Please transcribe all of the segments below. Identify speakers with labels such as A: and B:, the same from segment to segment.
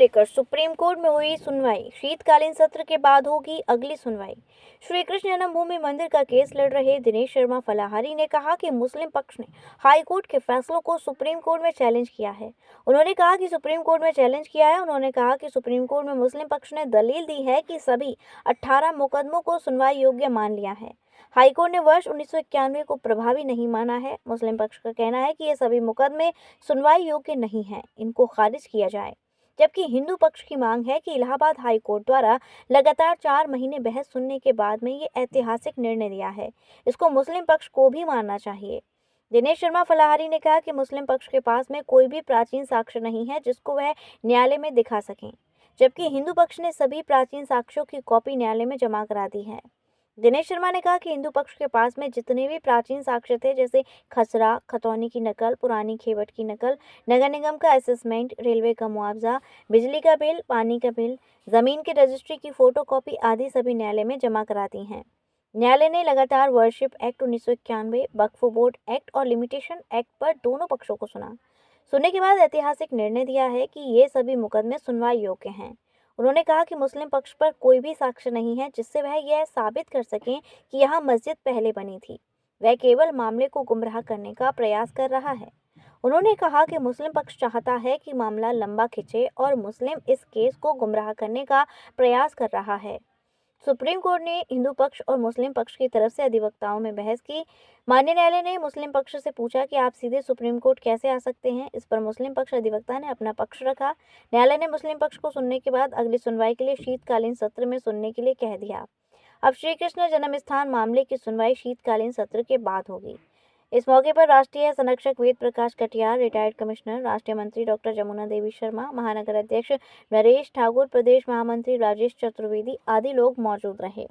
A: लेकर supreme court में हुई सुनवाई। शीतकालीन सत्र के बाद होगी अगली सुनवाई। श्री कृष्ण जन्मभूमि मंदिर का केस लड़ रहे दिनेश शर्मा फलाहारी ने कहा कि मुस्लिम पक्ष ने हाई कोर्ट के फैसलों को सुप्रीम कोर्ट में चैलेंज किया है। उन्होंने कहा कि सुप्रीम कोर्ट में मुस्लिम पक्ष ने दलील दी है कि सभी 18 मुकदमों को सुनवाई योग्य मान लिया है। हाईकोर्ट ने वर्ष 1991 को प्रभावी नहीं माना है। मुस्लिम पक्ष का कहना है कि ये सभी मुकदमे सुनवाई योग्य नहीं हैं, इनको खारिज किया जाए। जबकि हिंदू पक्ष की मांग है कि इलाहाबाद हाई कोर्ट द्वारा लगातार 4 महीने बहस सुनने के बाद में ये ऐतिहासिक निर्णय दिया है, इसको मुस्लिम पक्ष को भी मानना चाहिए। दिनेश शर्मा फलाहारी ने कहा कि मुस्लिम पक्ष के पास में कोई भी प्राचीन साक्ष्य नहीं है जिसको वह न्यायालय में दिखा सकें, जबकि हिंदू पक्ष ने सभी प्राचीन साक्ष्यों की कॉपी न्यायालय में जमा करा दी है। दिनेश शर्मा ने कहा कि हिंदू पक्ष के पास में जितने भी प्राचीन साक्ष्य थे, जैसे खसरा, खतौनी की नकल, पुरानी खेवट की नकल, नगर निगम का असेसमेंट, रेलवे का मुआवजा, बिजली का बिल, पानी का बिल, जमीन की रजिस्ट्री की फोटोकॉपी आदि सभी न्यायालय में जमा कराती हैं। न्यायालय ने लगातार वर्शिप एक्ट 1991, वक्फ बोर्ड एक्ट और लिमिटेशन एक्ट पर दोनों पक्षों को सुनने के बाद ऐतिहासिक निर्णय दिया है कि ये सभी मुकदमे सुनवाई योग्य हैं। उन्होंने कहा कि मुस्लिम पक्ष पर कोई भी साक्ष्य नहीं है जिससे वह यह साबित कर सकें कि यहाँ मस्जिद पहले बनी थी। वह केवल मामले को गुमराह करने का प्रयास कर रहा है। उन्होंने कहा कि मुस्लिम पक्ष चाहता है कि मामला लंबा खिंचे और मुस्लिम इस केस को गुमराह करने का प्रयास कर रहा है। सुप्रीम कोर्ट ने हिंदू पक्ष और मुस्लिम पक्ष की तरफ से अधिवक्ताओं में बहस की। माननीय न्यायालय ने मुस्लिम पक्ष से पूछा कि आप सीधे सुप्रीम कोर्ट कैसे आ सकते हैं। इस पर मुस्लिम पक्ष अधिवक्ता ने अपना पक्ष रखा। न्यायालय ने मुस्लिम पक्ष को सुनने के बाद अगली सुनवाई के लिए शीतकालीन सत्र में सुनने के लिए कह दिया। अब श्री कृष्ण जन्म स्थान मामले की सुनवाई शीतकालीन सत्र के बाद होगी। इस मौके पर राष्ट्रीय संरक्षक वेद प्रकाश कटियार, रिटायर्ड कमिश्नर, राष्ट्रीय मंत्री डॉक्टर जमुना देवी शर्मा, महानगर अध्यक्ष नरेश ठाकुर, प्रदेश महामंत्री राजेश चतुर्वेदी आदि लोग मौजूद रहे।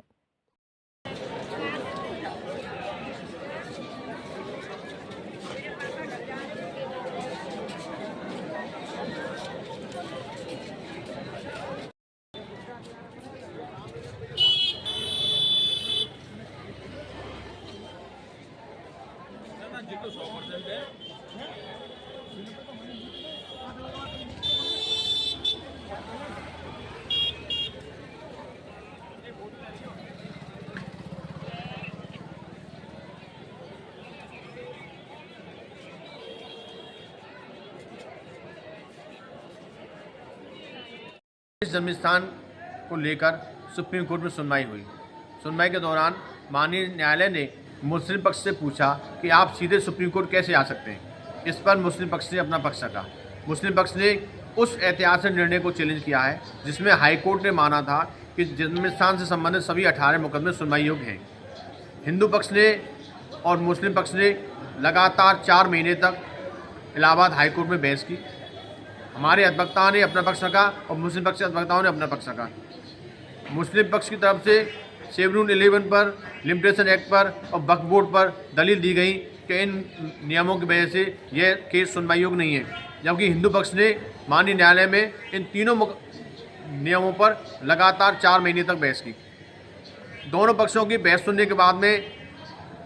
B: इस जन्म स्थान को लेकर सुप्रीम कोर्ट में सुनवाई हुई। सुनवाई के दौरान माननीय न्यायालय ने मुस्लिम पक्ष से पूछा कि आप सीधे सुप्रीम कोर्ट कैसे आ सकते हैं। इस पर मुस्लिम पक्ष ने अपना पक्ष रखा। मुस्लिम पक्ष ने उस ऐतिहासिक निर्णय को चैलेंज किया है जिसमें हाई कोर्ट ने माना था कि जन्म स्थान से संबंधित सभी 18 मुकदमे सुनवाई योग्य हैं। हिंदू पक्ष ने और मुस्लिम पक्ष ने लगातार 4 महीने तक इलाहाबाद हाई कोर्ट में बहस की। हमारे अधिवक्ताओं ने अपना पक्ष रखा और मुस्लिम पक्ष के अधिवक्ताओं ने अपना पक्ष रखा। मुस्लिम पक्ष की तरफ से 7 रूल 11 पर, लिमिटेशन एक्ट पर और वक्फ बोर्ड पर दलील दी गई कि इन नियमों की वजह से यह केस सुनवाई योग्य नहीं है, जबकि हिंदू पक्ष ने माननीय न्यायालय में इन तीनों नियमों पर लगातार 4 महीने तक बहस की। दोनों पक्षों की बहस सुनने के बाद में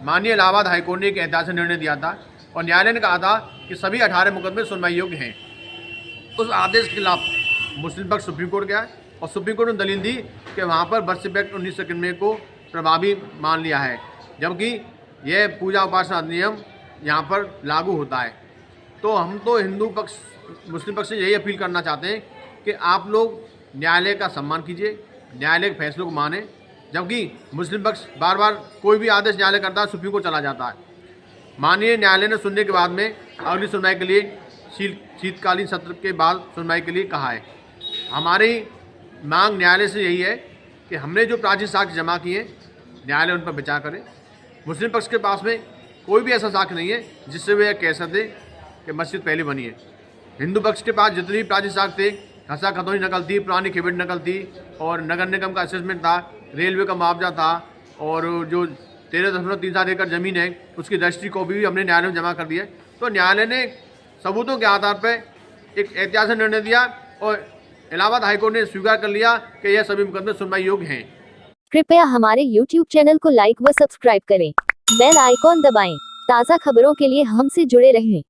B: माननीय इलाहाबाद हाईकोर्ट ने एक ऐतिहासिक निर्णय दिया था और न्यायालय ने कहा था कि सभी 18 मुकदमे सुनवाई योग्य हैं। उस आदेश के खिलाफ मुस्लिम पक्ष सुप्रीम कोर्ट गया और सुप्रीम कोर्ट ने दलील दी कि वहाँ पर वर्शिप एक्ट 1991 को प्रभावी मान लिया है, जबकि यह पूजा उपासना अधिनियम यहाँ पर लागू होता है। तो हम तो हिंदू पक्ष मुस्लिम पक्ष से यही अपील करना चाहते हैं कि आप लोग न्यायालय का सम्मान कीजिए, न्यायालय के फैसलों को माने, जबकि मुस्लिम पक्ष बार बार कोई भी आदेश न्यायालय करता है सुप्रीम कोर्ट चला जाता है। माननीय न्यायालय ने सुनने के बाद में अगली सुनवाई के लिए शीतकालीन सत्र के बाद सुनवाई के लिए कहा है। हमारी मांग न्यायालय से यही है कि हमने जो प्राचीन साक्ष्य जमा किए न्यायालय उन पर विचार करे। मुस्लिम पक्ष के पास में कोई भी ऐसा साक्ष्य नहीं है जिससे वे कह सकते कि मस्जिद पहले बनी है। हिंदू पक्ष के पास जितनी प्राचीन साक्ष्य थे, खसा खतौनी नकल थी, पुरानी खेवट नकल थी और नगर निगम का असेसमेंट था, रेलवे का मुआवजा था और जो 13.37 एकड़ ज़मीन है उसकी रजिस्ट्री कॉपी भी हमने न्यायालय में जमा कर दी है। तो न्यायालय ने सबूतों के आधार पर एक ऐतिहासिक निर्णय दिया और इलाहाबाद हाईकोर्ट ने स्वीकार कर लिया कि यह सभी मुकदमे सुनवाई योग्य हैं।
C: कृपया हमारे YouTube चैनल को लाइक व सब्सक्राइब करें। बेल आइकॉन दबाएं। ताज़ा खबरों के लिए हमसे जुड़े रहें।